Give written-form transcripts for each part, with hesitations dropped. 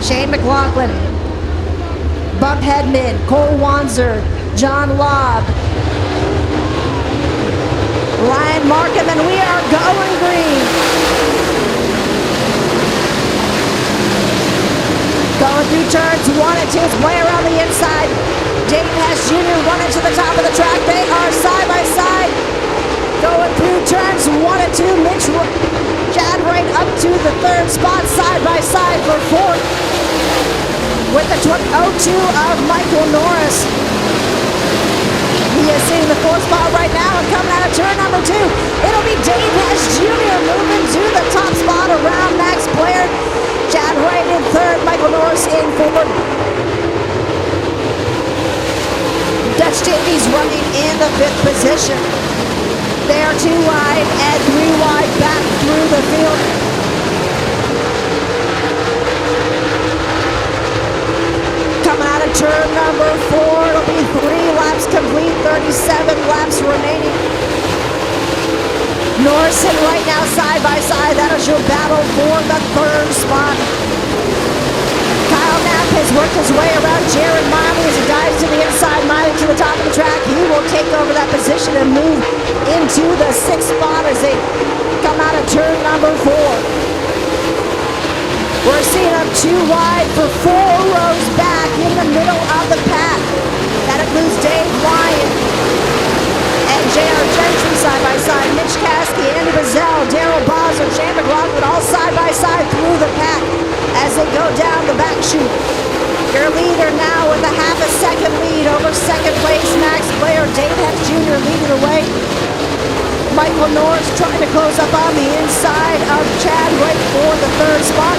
Shawn McLaughlin, Buck Hedman, Khole Wanzer, John Lobb, Lyon, Markham, and we are going green. Going through turns 1 and 2. It's Blair on the inside. Hess Jr. running to the top of the track. They are side by side. Going through turns 1 and 2. Mitch Wright up to the 3rd spot, side by side for 4th. With the 02 of Michael Norris. He is sitting in the 4th spot right now and coming out of turn number 2. It'll be Hess Jr. moving to the top spot around Max Blair. Wright in 3rd, Michael Norris in 4th. Davies running in the 5th position. They are 2 wide and 3 wide back through the field. Coming out of turn number 4, it'll be 3 laps complete, 37 laps remaining. Norris and Wright now side by side. That is your battle for the 3rd spot. Knapp has worked his way around Jared Miley as he dives to the inside. Miley to the top of the track. He will take over that position and move into the 6th spot as they come out of turn number 4. We're seeing them 2 wide for 4 rows back in the middle of the pack. That includes Lyon and Gentry side by side. Mitch Caskey, Boozel, Darrell Bossard, Shawn McLaughlin all side by side through the pack as they go down the back chute. Your leader now with a half a second lead over 2nd place, Max Blair. Hess Jr. leading the way. Michael Norris trying to close up on the inside of Wright for the 3rd spot.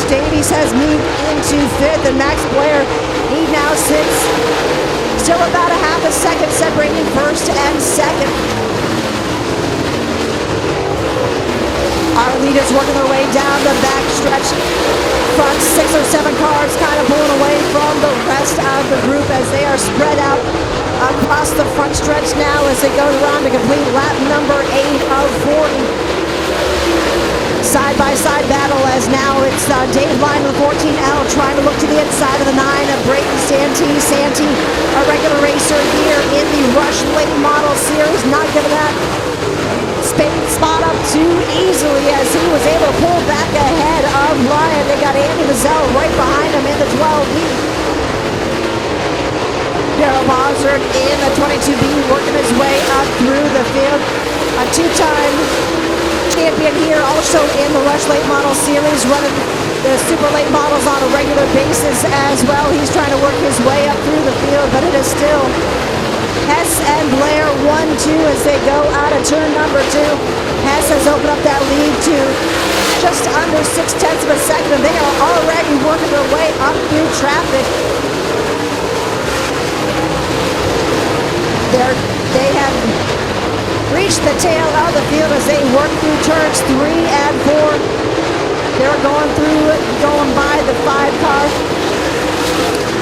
Davies has moved into 5th, and Max Blair, he now sits still about a half a second separating 1st and 2nd. Our leaders working their way down the back stretch. Front 6 or 7 cars kind of pulling away from the rest of the group as they are spread out across the front stretch now as it goes around to complete lap number 8 of 40. Side-by-side battle as now it's Lyon with 14L trying to look to the inside of the 9 of Breyton Santee. Santee, a regular racer here in the Rush Late Model Series, not giving that spot up too easily as he was able to pull back ahead of Lyon. They got Boozel right behind him in the 12B. Darrell Bossard in the 22B working his way up through the field. A 2-time champion here, also in the Rush Late Model Series, running the super late models on a regular basis as well. He's trying to work his way up through the field, but it is still Hess and Blair 1-2 as they go out of turn number 2. Hess has opened up that lead to just under 0.6 of a second, and they are already working their way up through traffic. They have reached the tail of the field as they work through turns 3 and 4. They're going by the 5 car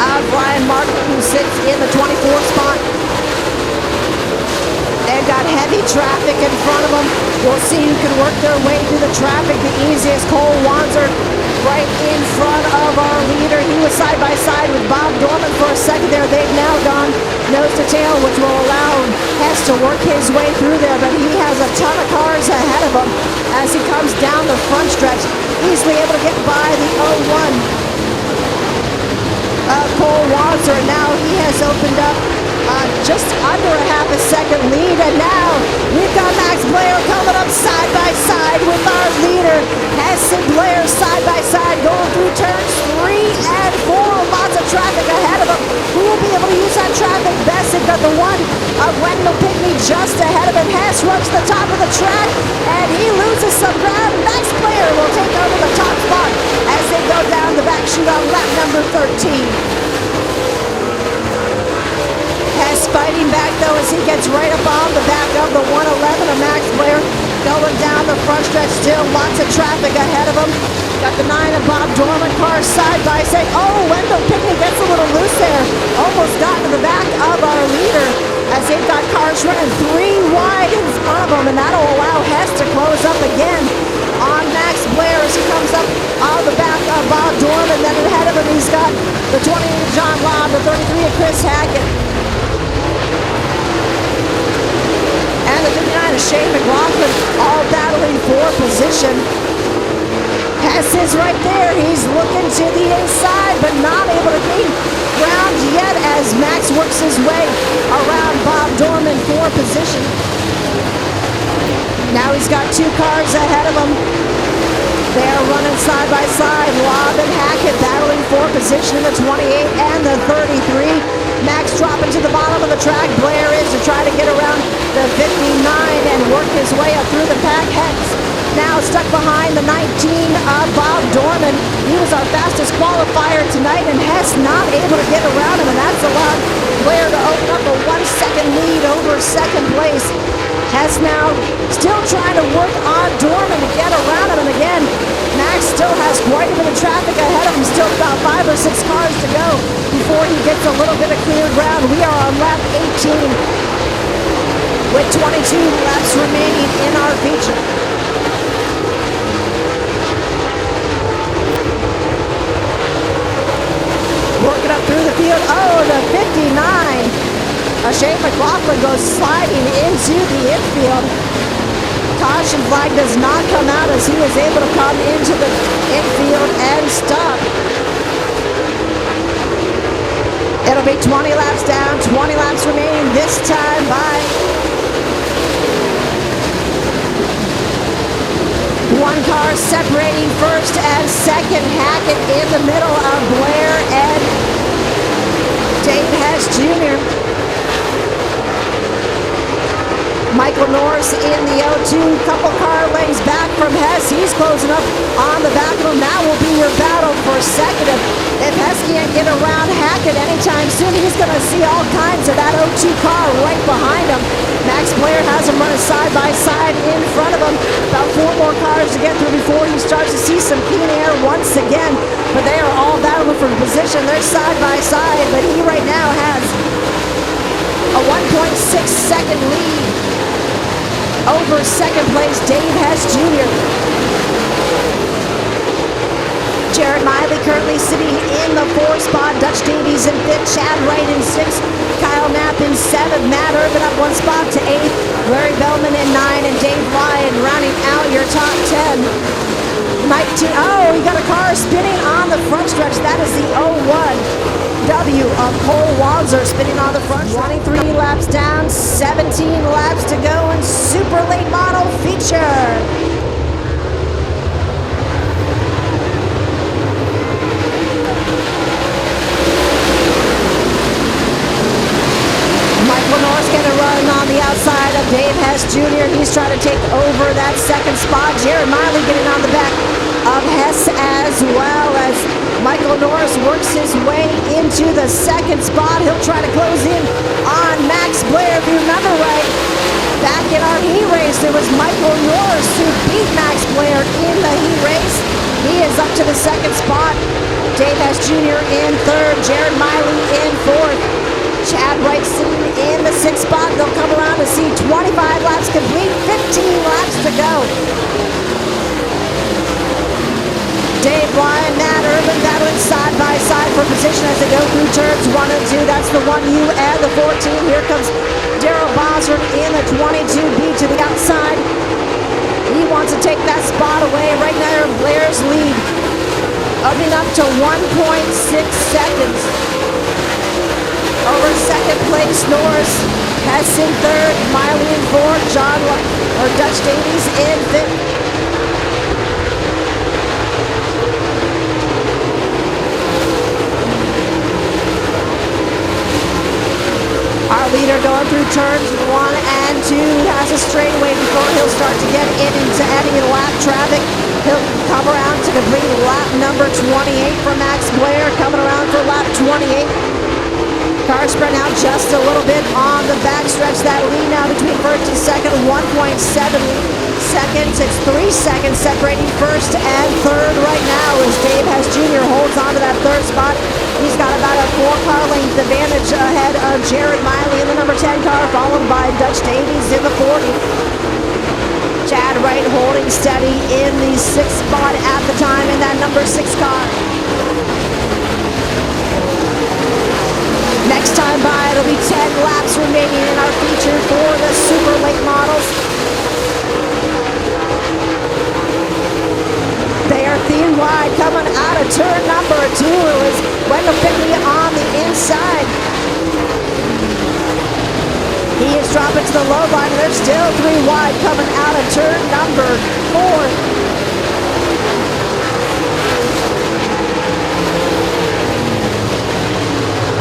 of Markham, who sits in the 24th spot. They've got heavy traffic in front of them. We'll see who can work their way through the traffic the easiest. Khole Wanzer right in front of our leader. He was side by side with Dorman for a second there. They've now gone nose to tail, which will allow Hess to work his way through there, but he has a ton of cars ahead of him as he comes down the front stretch, easily able to get by the 01 of Khole Wanzer. Now he has opened up just under a half a second lead, and now we've got Max Blair coming up side by side with our leader. Hess and Blair side by side going through turns 3 and 4. Lots of traffic ahead of them. Who will be able to use that traffic best? They've got the 1 of Wendall Pinckney just ahead of him. Hess runs to the top of the track and he loses some ground. Max Blair will take over the top spot as they go down the back chute on lap number 13. Hess fighting back though as he gets right up on the back of the 111 of Max Blair. Going down the front stretch, still lots of traffic ahead of him. Got the 9 of Dorman cars side by side. Oh, Wendall Pinckney gets a little loose there. Almost got to the back of our leader as they've got cars running 3 wide in front of them, and that'll allow Hess to close up again on Max Blair as he comes up on the back of Bob Dorman. Then ahead of him, he's got the 28 of John Lobb, the 33 of Chris Hackett, and the 59 of Shawn McLaughlin, all battling for position. Hess is right there. He's looking to the inside, but not able to gain ground yet as Max works his way around Bob Dorman for position. Now he's got two cars ahead of him. They're running side by side. Lobb and Hackett battling for position in the 28 and the 33. Max dropping to the bottom of the track. Blair is to try to get around the 59 and work his way up through the pack. Hess now stuck behind the 19 of Bob Dorman. He was our fastest qualifier tonight, and Hess not able to get around him, and that's allowed Blair to open up a 1 second lead over second place. Hess now still trying to work on Dorman to get around him, and again, Max still has quite a bit of traffic ahead of him, still about 5 or 6 cars to go before he gets a little bit of cleared ground. We are on lap 18 with 22 laps remaining in our feature. Working up through the field. Oh, the 59. Shawn McLaughlin goes sliding into the infield. Caution flag does not come out as he is able to come into the infield and stop. It'll be 20 laps down, 20 laps remaining, this time by one car separating first and second. Hackett in the middle of Blair and Hess Jr. Michael Norris in the 0-2, couple car lengths back from Hess. He's closing up on the back of him. That will be your battle for second. If Hess can't get around Hackett anytime soon, he's going to see all kinds of that 0-2 car right behind him. Max Blair has him running side by side in front of him. About 4 more cars to get through before he starts to see some keen air once again. But they are all battling for position. They're side by side, but he right now has a 1.6 second lead over second place Hess Jr. Jared Miley currently sitting in the 4th spot. Dutch Davies in 5th. Chad Wright in 6th. Kyle Knapp in 7th. Matt Urban up 1 spot to 8th. Larry Bellman in 9th. And Dave Lyon rounding out your top 10. 19. Oh, he got a car spinning on the front stretch. That is the 0-1. W of Khole Wanzer spinning on the front. 23 laps down, 17 laps to go in super late model feature. Michael Norris going to run on the outside of Hess Jr. He's trying to take over that second spot. Jared Miley getting on the back of Hess as well as Michael Norris works his way into the second spot. He'll try to close in on Max Blair. If you remember right, back in our heat race, it was Michael Norris who beat Max Blair in the heat race. He is up to the second spot. Hess Jr. in 3rd, Jared Miley in 4th. Chad Wright sitting in the 6th spot. They'll come around to see 25 laps complete, 15 laps to go. Dave Lyon, Matt Urban battling side by side for position as they go through turns 1 and 2. That's the 1U and the 14. Here comes Darrell Bossard in the 22B to the outside. He wants to take that spot away. Right now, Blair's lead opening up to 1.6 seconds. Over second place, Norris. Hess in 3rd, Miley in 4th, Dutch Davies in 5th. Our leader going through turns 1 and 2 has a straightaway before he'll start to get into any lap traffic. He'll come around to complete lap number 28 for Max Blair, coming around for lap 28. Car spread out just a little bit on the backstretch. That lead now between 1st and 2nd, 1.7 seconds. It's 3 seconds separating 1st and 3rd right now as Hess Jr. holds on to that 3rd spot. He's got about a 4 car length advantage ahead of Jared Miley in the number 10 car, followed by Dutch Davies in the 40. Chad Wright holding steady in the 6th spot at the time in that number 6 car. Next time by, it'll be 10 laps remaining in our feature for the super late models. They are thin wide coming out of turn number 2. It was Wendall Pinckney on the inside. He is dropping to the low line, and they're still 3 wide coming out of turn number 4.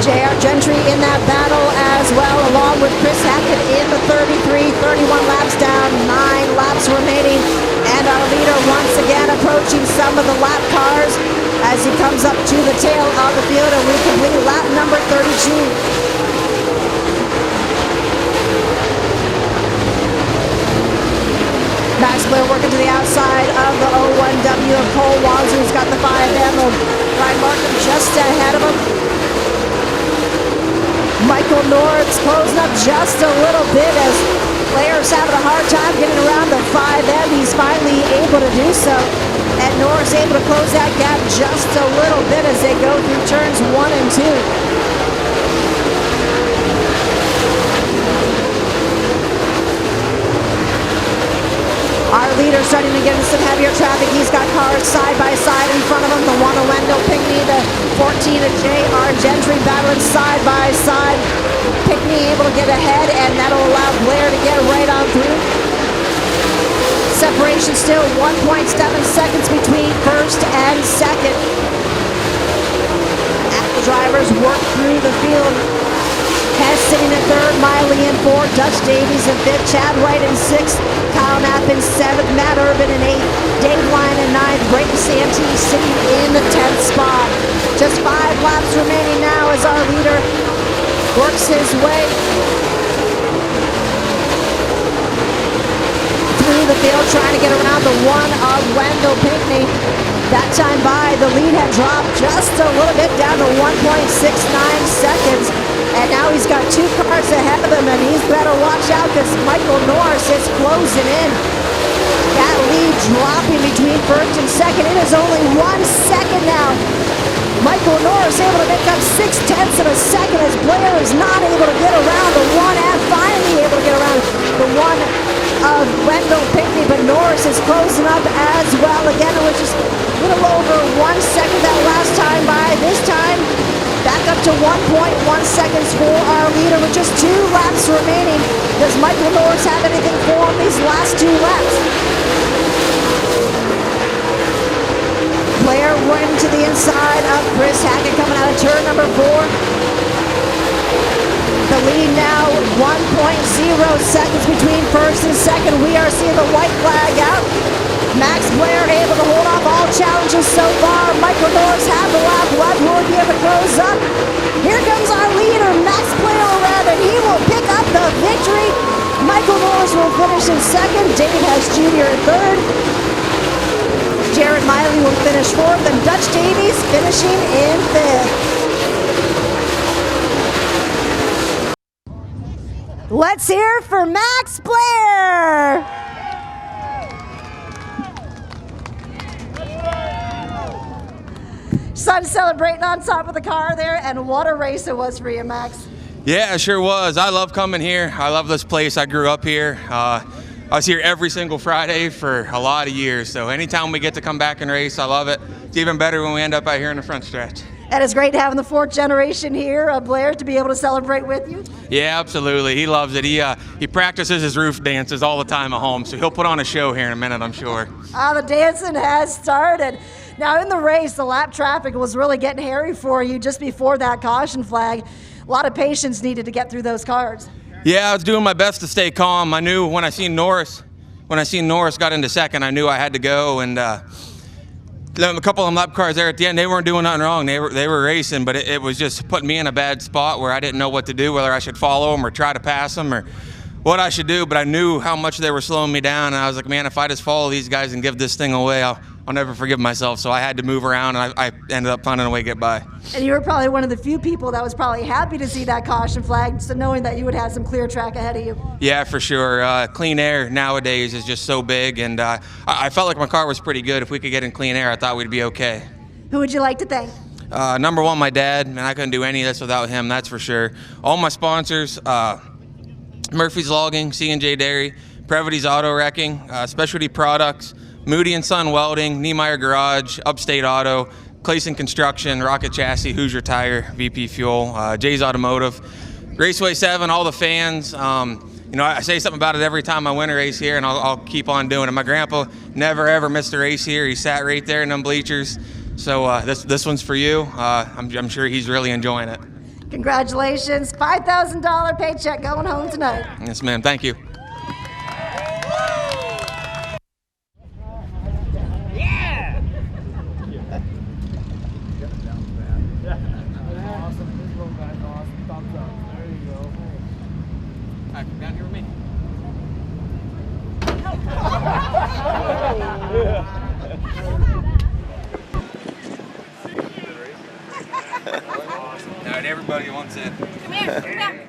J.R. Gentry in that battle as well, along with Chris Hackett in the 33, 31 laps down, 9 laps remaining. And our leader once again approaching some of the lap cars as he comes up to the tail of the field, and we complete lap number 32. Max Blair working to the outside of the 01W of Khole Wanzer. He's got the 5M of Ryan Markham just ahead of him. Michael Norris closing up just a little bit as Blair's having a hard time getting around the 5M. He's finally able to do so. And Norris able to close that gap just a little bit as they go through turns 1 and 2. Our leader starting to get into some heavier traffic. He's got cars side by side in front of him. The 1 of Wendall Pinckney, the 14 of J.R. Gentry battling side by side. Pinckney able to get ahead, and that'll allow Blair to get right on through. Separation still 1.7 seconds between first and second. As the drivers work through the field. Hess sitting in 3rd, Miley in 4th, Dutch Davies in 5th, Chad Wright in 6th, Knapp in 7th, Matt Urban in 8th, Dave Lyon in 9th, Breyton Santee sitting in the 10th spot. Just 5 laps remaining now as our leader works his way through the field, trying to get around the 1 of Wendall Pinckney. That time by, the lead had dropped just a little bit down to 1.69 seconds. And now he's got 2 cars ahead of him, and he's better watch out because Michael Norris is closing in. That lead dropping between first and second. It is only 1 second now. Michael Norris able to make up 0.6 of a second as Blair is not able to get around the 1 and finally able to get around the 1 of Wendall Pinckney, but Norris is closing up as well. Again, it was just a little over 1 second that last time by. This time, back up to 1.1 seconds for our leader with just 2 laps remaining. Does Michael Norris have anything for him these last 2 laps? Blair went to the inside of Chris Hackett coming out of turn number 4. The lead now 1.0 seconds between first and second. We are seeing the white flag out. Max Blair able to hold off all challenges so far. Michael Norris has the lap left. Will he be able to close up? Here comes our leader, Max Blair around, and he will pick up the victory. Michael Norris will finish in second. Hess Jr. in third. Jared Miley will finish fourth, and Dutch Davies finishing in fifth. Let's hear it for Max Blair. Son celebrating on top of the car there, and what a race it was for you, Max. Yeah, it sure was. I love coming here. I love this place. I grew up here. I was here every single Friday for a lot of years, so anytime we get to come back and race, I love it. It's even better when we end up out here in the front stretch. And it's great having the 4th generation here, Blair, to be able to celebrate with you. Yeah, absolutely. He loves it. He practices his roof dances all the time at home, so he'll put on a show here in a minute, I'm sure. The dancing has started. Now, in the race, the lap traffic was really getting hairy for you just before that caution flag. A lot of patience needed to get through those cars. Yeah, I was doing my best to stay calm. I knew when I seen Norris got into second, I knew I had to go, and a couple of them lap cars there at the end, they weren't doing nothing wrong. They were racing, but it was just putting me in a bad spot where I didn't know what to do, whether I should follow them or try to pass them or what I should do. But I knew how much they were slowing me down, and I was like, man, if I just follow these guys and give this thing away, I'll never forgive myself. So I had to move around, and I ended up finding a way to get by. And you were probably one of the few people that was probably happy to see that caution flag, so knowing that you would have some clear track ahead of you. Yeah, for sure. Clean air nowadays is just so big, and I felt like my car was pretty good. If we could get in clean air, I thought we'd be okay. Who would you like to thank? Number one, my dad, and I couldn't do any of this without him, that's for sure. All my sponsors, Murphy's Logging, C&J Dairy, Previty's Auto Wrecking, Specialty Products, Moody & Son Welding, Niemeyer Garage, Upstate Auto, Clayson Construction, Rocket Chassis, Hoosier Tire, VP Fuel, Jay's Automotive, Raceway 7, all the fans. You know, I say something about it every time I win a race here, and I'll keep on doing it. My grandpa never, ever missed a race here. He sat right there in them bleachers. So this one's for you. I'm sure he's really enjoying it. Congratulations. $5,000 paycheck going home tonight. Yes, ma'am. Thank you. Down here with me. All right, everybody wants it. Come here.